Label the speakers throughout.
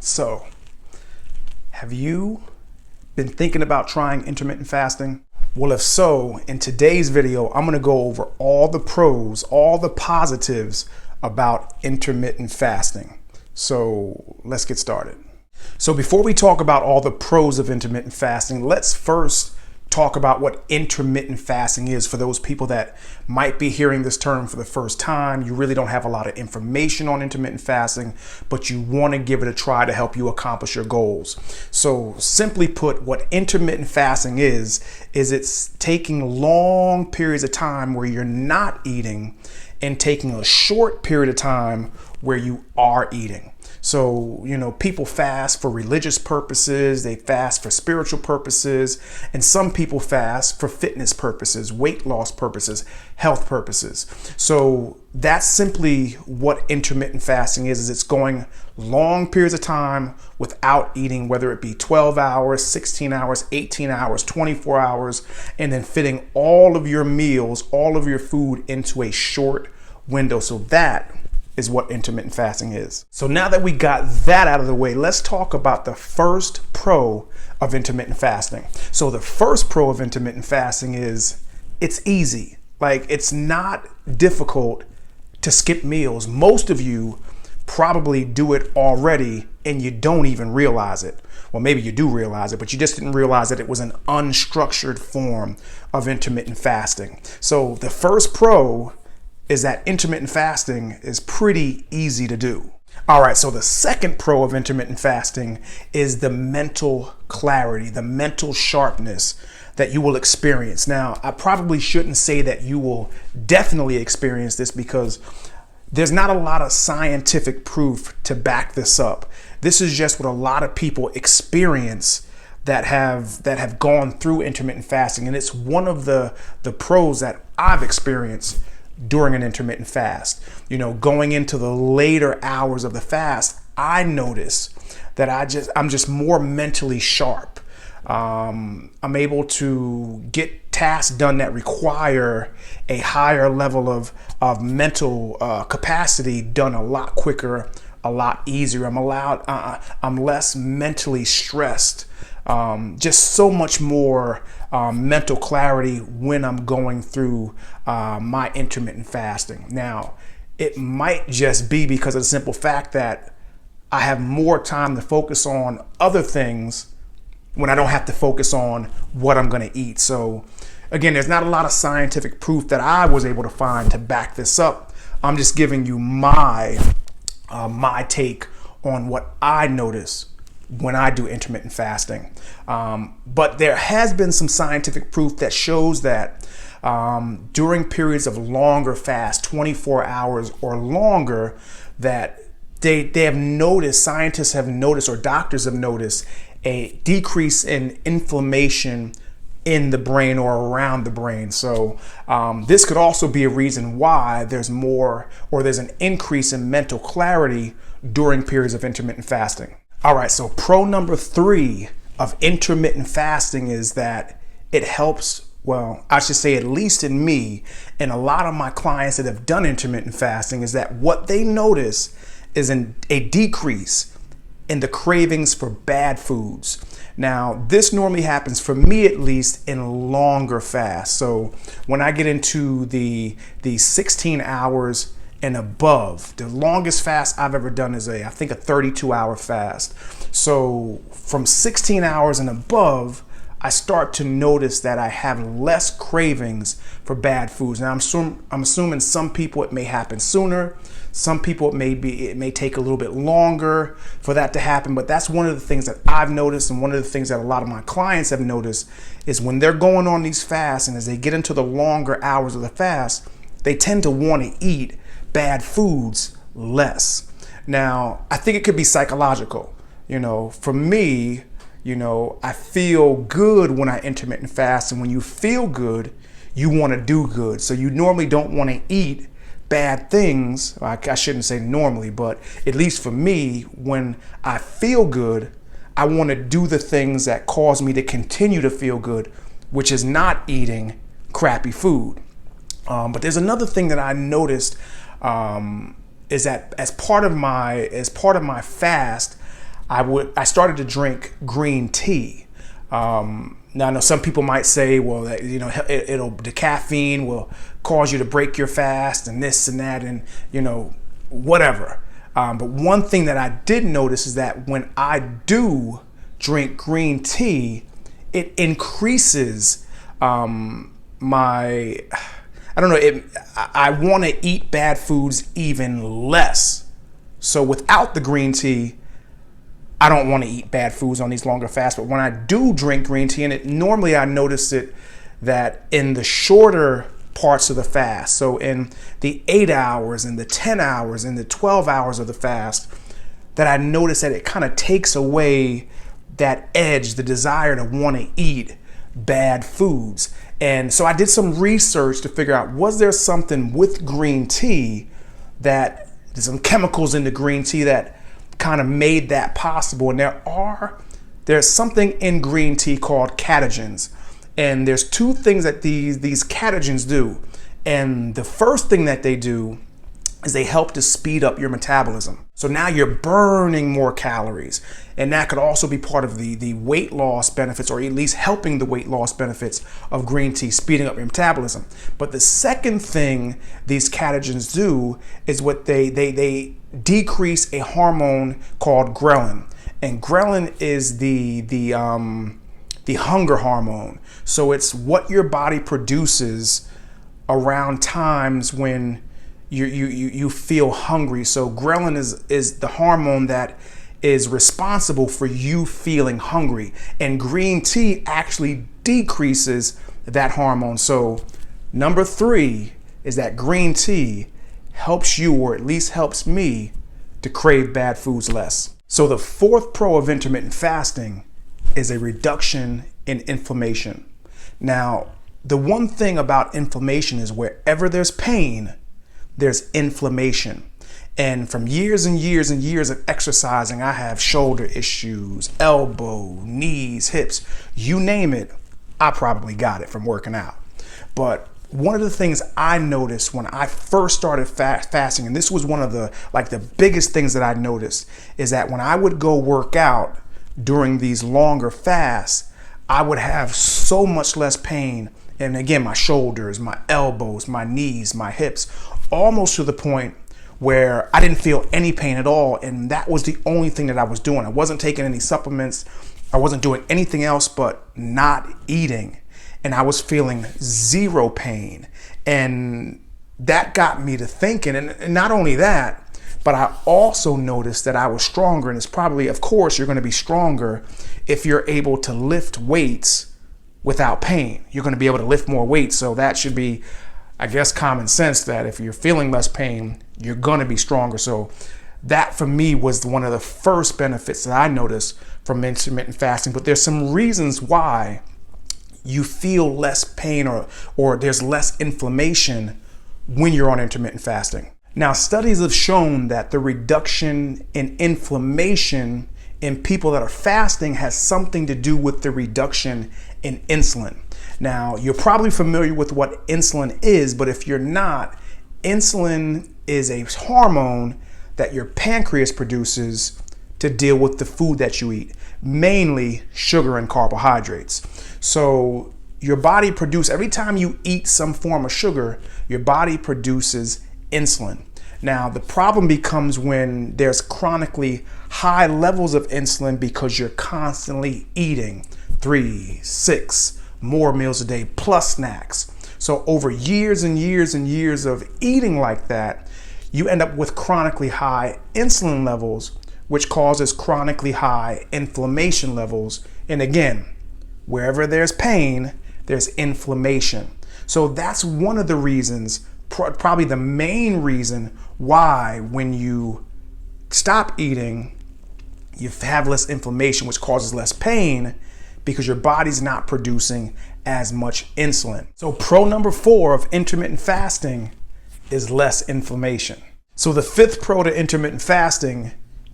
Speaker 1: So, have you been thinking about trying intermittent fasting? Well, if so, in today's video, I'm going to go over all the pros, all the positives about intermittent fasting. So let's get started. So before we talk about all the pros of intermittent fasting, let's first talk about what intermittent fasting is for those people that might be hearing this term for the first time. You really don't have a lot of information on intermittent fasting, but you want to give it a try to help you accomplish your goals. So simply put, what intermittent fasting is it's taking long periods of time where you're not eating and taking a short period of time where you are eating. So, people fast for religious purposes, they fast for spiritual purposes, and some people fast for fitness purposes, weight loss purposes, health purposes. So that's simply what intermittent fasting is it's going long periods of time without eating, whether it be 12 hours, 16 hours, 18 hours, 24 hours, and then fitting all of your meals, all of your food into a short window. So that is what intermittent fasting is. So now that we got that out of the way, let's talk about the first pro of intermittent fasting. So the first pro of intermittent fasting is it's easy. Like, it's not difficult to skip meals. Most of you probably do it already and you don't even realize it. Well, maybe you do realize it, but you just didn't realize that it was an unstructured form of intermittent fasting. So the first pro is that intermittent fasting is pretty easy to do. All right, so the second pro of intermittent fasting is the mental clarity, the mental sharpness that you will experience. Now, I probably shouldn't say that you will definitely experience this because there's not a lot of scientific proof to back this up. This is just what a lot of people experience that have gone through intermittent fasting, and it's one of the pros that I've experienced during an intermittent fast. Going into the later hours of the fast, I notice that I'm just more mentally sharp. I'm able to get tasks done that require a higher level of mental capacity done a lot quicker, a lot easier. I'm less mentally stressed. Just so much more mental clarity when I'm going through my intermittent fasting. Now, it might just be because of the simple fact that I have more time to focus on other things when I don't have to focus on what I'm going to eat. So again, there's not a lot of scientific proof that I was able to find to back this up. I'm just giving you my take on what I notice when I do intermittent fasting. But there has been some scientific proof that shows that during periods of longer fast, 24 hours or longer, that they have noticed, scientists have noticed, or doctors have noticed, a decrease in inflammation in the brain or around the brain. So this could also be a reason why there's an increase in mental clarity during periods of intermittent fasting. All right, so pro number 3 of intermittent fasting is that it helps, well, I should say at least in me and a lot of my clients that have done intermittent fasting, is that what they notice is a decrease in the cravings for bad foods. Now, this normally happens, for me at least, in longer fasts. So when I get into the 16 hours and above, the longest fast I've ever done is I think a 32-hour fast. So from 16 hours and above, I start to notice that I have less cravings for bad foods. Now, I'm assuming some people it may happen sooner. Some people it may take a little bit longer for that to happen, but that's one of the things that I've noticed, and one of the things that a lot of my clients have noticed is when they're going on these fasts and as they get into the longer hours of the fast, they tend to want to eat bad foods less. Now, I think it could be psychological. For me, I feel good when I intermittent fast, and when you feel good, you want to do good. So you normally don't want to eat bad things. I shouldn't say normally, but at least for me, when I feel good, I want to do the things that cause me to continue to feel good, which is not eating crappy food. But there's another thing that I noticed is that as part of my fast, I started to drink green tea. Now I know some people might say, well, the caffeine will cause you to break your fast and this and that and whatever. But one thing that I did notice is that when I do drink green tea, it increases I want to eat bad foods even less. So without the green tea, I don't want to eat bad foods on these longer fasts. But when I do drink green tea, and normally I notice it that in the shorter parts of the fast, so in the 8 hours and the 10 hours and the 12 hours of the fast, that I notice that it kind of takes away that edge, the desire to want to eat bad foods. And so I did some research to figure out, was there something with green tea, that there's some chemicals in the green tea that kind of made that possible. And there's something in green tea called catechins. And there's two things that these catechins do. And the first thing that they do is they help to speed up your metabolism. So now you're burning more calories. And that could also be part of the weight loss benefits, or at least helping the weight loss benefits of green tea, speeding up your metabolism. But the second thing these catechins do is what they decrease a hormone called ghrelin. And ghrelin is the hunger hormone. So it's what your body produces around times when you feel hungry. So ghrelin is the hormone that is responsible for you feeling hungry, and green tea actually decreases that hormone. So number 3 is that green tea helps you, or at least helps me, to crave bad foods less. So the fourth pro of intermittent fasting is a reduction in inflammation. Now, the one thing about inflammation is wherever there's pain, there's inflammation. And from years and years and years of exercising, I have shoulder issues, elbow, knees, hips, you name it, I probably got it from working out. But one of the things I noticed when I first started fasting, and this was one of the biggest things that I noticed, is that when I would go work out during these longer fasts, I would have so much less pain. And again, my shoulders, my elbows, my knees, my hips, almost to the point where I didn't feel any pain at all. And that was the only thing that I was doing. I wasn't taking any supplements. I wasn't doing anything else but not eating. And I was feeling zero pain. And that got me to thinking, and not only that, but I also noticed that I was stronger. And it's probably, of course, you're going to be stronger if you're able to lift weights without pain. You're going to be able to lift more weights. So that should be, I guess, common sense, that if you're feeling less pain, you're going to be stronger. So that for me was one of the first benefits that I noticed from intermittent fasting. But there's some reasons why you feel less pain or there's less inflammation when you're on intermittent fasting. Now, studies have shown that the reduction in inflammation in people that are fasting has something to do with the reduction in insulin. Now, you're probably familiar with what insulin is, but if you're not, insulin is a hormone that your pancreas produces to deal with the food that you eat, mainly sugar and carbohydrates. So your body every time you eat some form of sugar, your body produces insulin. Now, the problem becomes when there's chronically high levels of insulin because you're constantly eating 3, 6 more meals a day plus snacks. So over years and years and years of eating like that, you end up with chronically high insulin levels, which causes chronically high inflammation levels. And again, wherever there's pain, there's inflammation. So that's one of the reasons, probably the main reason, why when you stop eating, you have less inflammation, which causes less pain, because your body's not producing as much insulin. So pro number 4 of intermittent fasting is less inflammation. So the fifth pro to intermittent fasting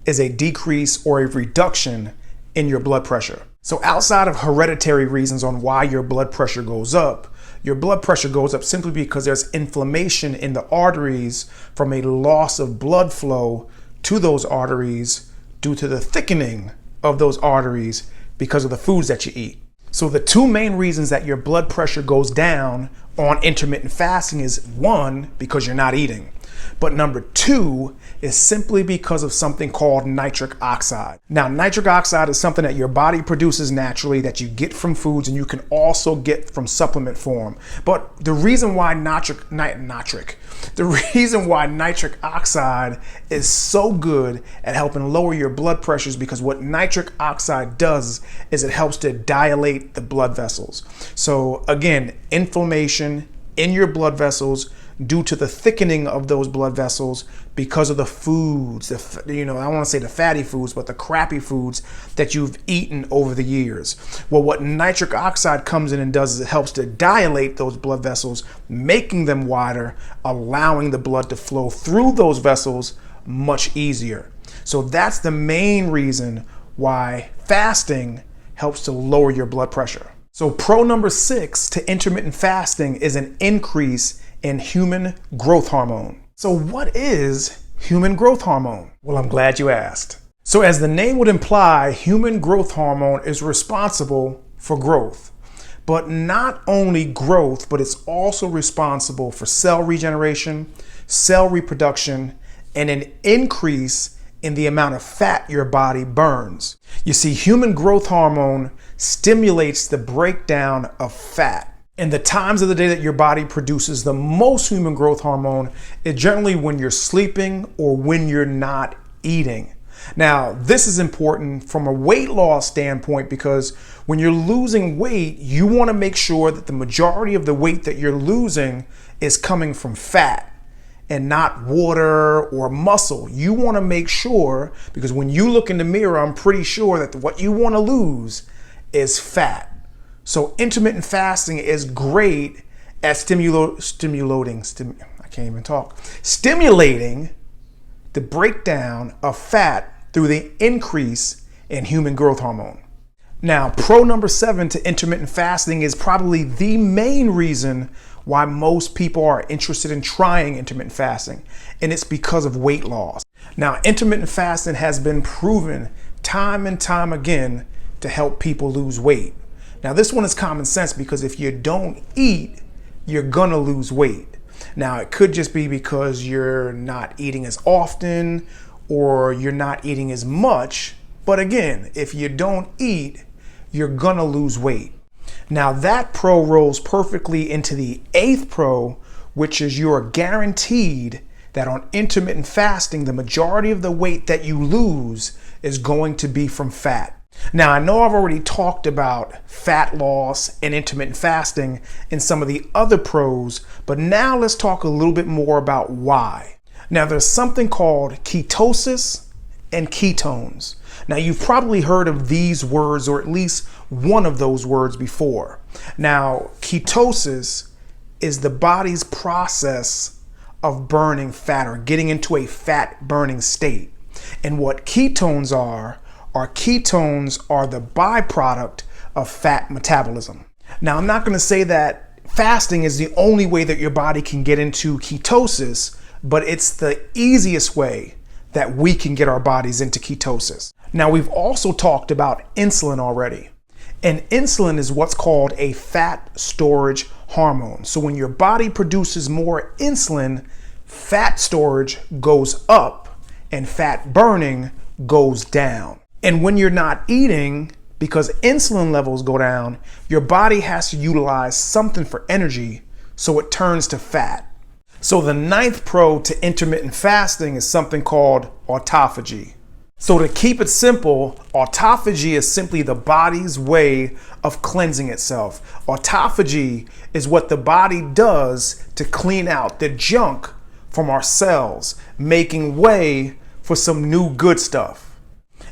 Speaker 1: is a decrease or a reduction in your blood pressure. So outside of hereditary reasons on why your blood pressure goes up simply because there's inflammation in the arteries from a loss of blood flow to those arteries due to the thickening of those arteries because of the foods that you eat. So the two main reasons that your blood pressure goes down on intermittent fasting is one, because you're not eating. But number two is simply because of something called nitric oxide. Now, nitric oxide is something that your body produces naturally that you get from foods and you can also get from supplement form. But the reason why nitric oxide is so good at helping lower your blood pressure is because what nitric oxide does is it helps to dilate the blood vessels. So again, inflammation in your blood vessels due to the thickening of those blood vessels because of the foods, I want to say the fatty foods, but the crappy foods that you've eaten over the years. Well, what nitric oxide comes in and does is it helps to dilate those blood vessels, making them wider, allowing the blood to flow through those vessels much easier. So that's the main reason why fasting helps to lower your blood pressure. So pro number 6 to intermittent fasting is an increase in human growth hormone. So what is human growth hormone? Well, I'm glad you asked. So as the name would imply, human growth hormone is responsible for growth. But not only growth, but it's also responsible for cell regeneration, cell reproduction, and an increase in the amount of fat your body burns. You see, human growth hormone stimulates the breakdown of fat. And the times of the day that your body produces the most human growth hormone is generally when you're sleeping or when you're not eating. Now, this is important from a weight loss standpoint because when you're losing weight, you want to make sure that the majority of the weight that you're losing is coming from fat and not water or muscle. You want to make sure, because when you look in the mirror, I'm pretty sure that what you want to lose is fat. So intermittent fasting is great at stimulating the breakdown of fat through the increase in human growth hormone. Now, pro number 7 to intermittent fasting is probably the main reason why most people are interested in trying intermittent fasting, and it's because of weight loss. Now, intermittent fasting has been proven time and time again to help people lose weight. Now, this one is common sense because if you don't eat, you're gonna lose weight. Now, it could just be because you're not eating as often or you're not eating as much. But again, if you don't eat, you're gonna lose weight. Now, that pro rolls perfectly into the 8th pro, which is you're guaranteed that on intermittent fasting, the majority of the weight that you lose is going to be from fat. Now, I know I've already talked about fat loss and intermittent fasting in some of the other pros, but now let's talk a little bit more about why. Now, there's something called ketosis and ketones. Now, you've probably heard of these words or at least one of those words before. Now, ketosis is the body's process of burning fat or getting into a fat burning state. And what ketones are the byproduct of fat metabolism. Now, I'm not going to say that fasting is the only way that your body can get into ketosis, but it's the easiest way that we can get our bodies into ketosis. Now, we've also talked about insulin already. And insulin is what's called a fat storage hormone. So when your body produces more insulin, fat storage goes up and fat burning goes down. And when you're not eating, because insulin levels go down, your body has to utilize something for energy, so it turns to fat. So the 9th pro to intermittent fasting is something called autophagy. So to keep it simple, autophagy is simply the body's way of cleansing itself. Autophagy is what the body does to clean out the junk from our cells, making way for some new good stuff.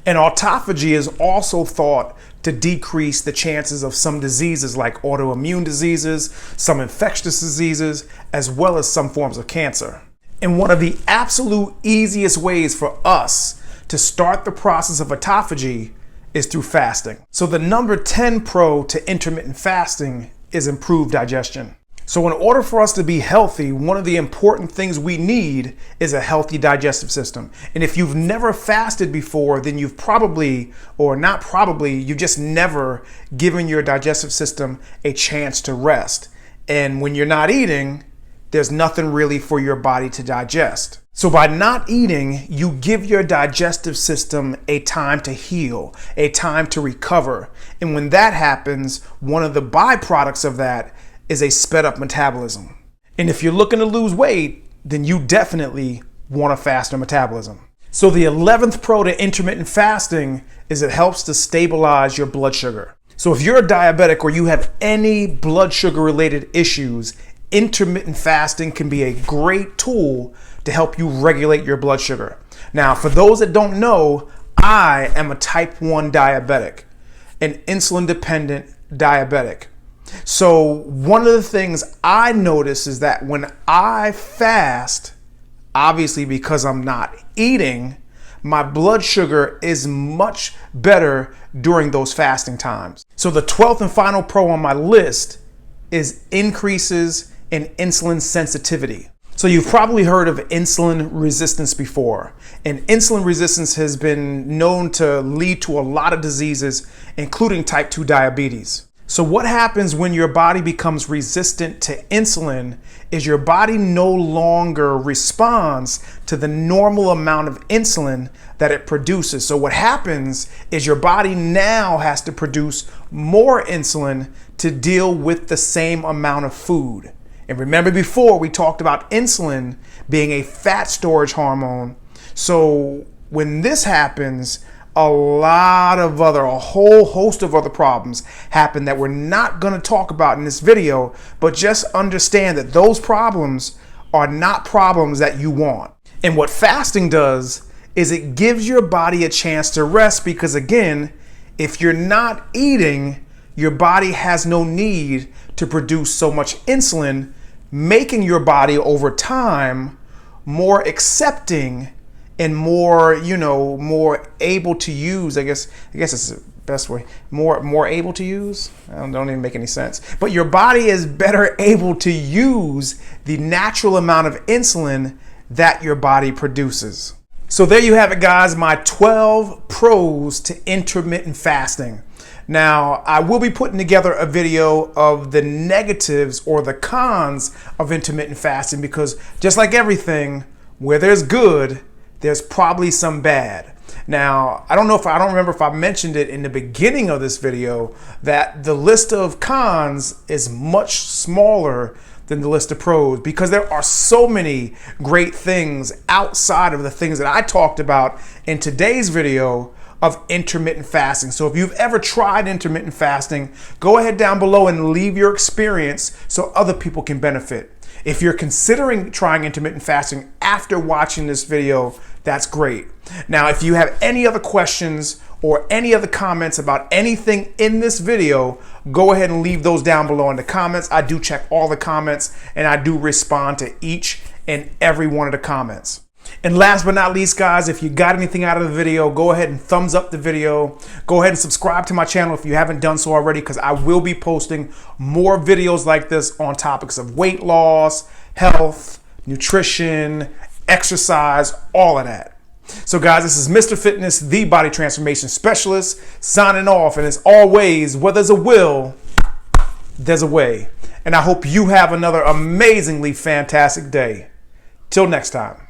Speaker 1: And autophagy is also thought to decrease the chances of some diseases like autoimmune diseases, some infectious diseases, as well as some forms of cancer. And one of the absolute easiest ways for us to start the process of autophagy is through fasting. So the number 10 pro to intermittent fasting is improved digestion. So in order for us to be healthy, one of the important things we need is a healthy digestive system. And if you've never fasted before, then you've probably, or not probably, you've just never given your digestive system a chance to rest. And when you're not eating, there's nothing really for your body to digest. So by not eating, you give your digestive system a time to heal, a time to recover. And when that happens, one of the byproducts of that is a sped up metabolism. And if you're looking to lose weight, then you definitely want a faster metabolism. So the 11th pro to intermittent fasting is it helps to stabilize your blood sugar. So if you're a diabetic or you have any blood sugar related issues, intermittent fasting can be a great tool to help you regulate your blood sugar. Now, for those that don't know, I am a type 1 diabetic, an insulin dependent diabetic. So one of the things I notice is that when I fast, obviously because I'm not eating, my blood sugar is much better during those fasting times. So the 12th and final pro on my list is increases in insulin sensitivity. So you've probably heard of insulin resistance before, and insulin resistance has been known to lead to a lot of diseases, including type 2 diabetes. So what happens when your body becomes resistant to insulin is your body no longer responds to the normal amount of insulin that it produces. So what happens is your body now has to produce more insulin to deal with the same amount of food. And remember before we talked about insulin being a fat storage hormone. So when this happens, a whole host of other problems happen that we're not going to talk about in this video, but just understand that those problems are not problems that you want. And what fasting does is it gives your body a chance to rest, because again, if you're not eating, your body has no need to produce so much insulin, making your body over time more accepting and more, more able to use, I guess it's the best way, more able to use. Don't even make any sense. But your body is better able to use the natural amount of insulin that your body produces. So there you have it, guys, my 12 pros to intermittent fasting. Now, I will be putting together a video of the negatives or the cons of intermittent fasting, because just like everything, where there's good, there's probably some bad. Now, I don't remember if I mentioned it in the beginning of this video that the list of cons is much smaller than the list of pros, because there are so many great things outside of the things that I talked about in today's video of intermittent fasting. So if you've ever tried intermittent fasting, go ahead down below and leave your experience so other people can benefit. If you're considering trying intermittent fasting after watching this video, that's great. Now, if you have any other questions or any other comments about anything in this video, go ahead and leave those down below in the comments. I do check all the comments and I do respond to each and every one of the comments. And last but not least, guys, if you got anything out of the video, go ahead and thumbs up the video. Go ahead and subscribe to my channel if you haven't done so already, because I will be posting more videos like this on topics of weight loss, health, nutrition, exercise, all of that. So guys, this is Mr. Fitness, the body transformation specialist, signing off. And as always, where there's a will, there's a way. And I hope you have another amazingly fantastic day. Till next time.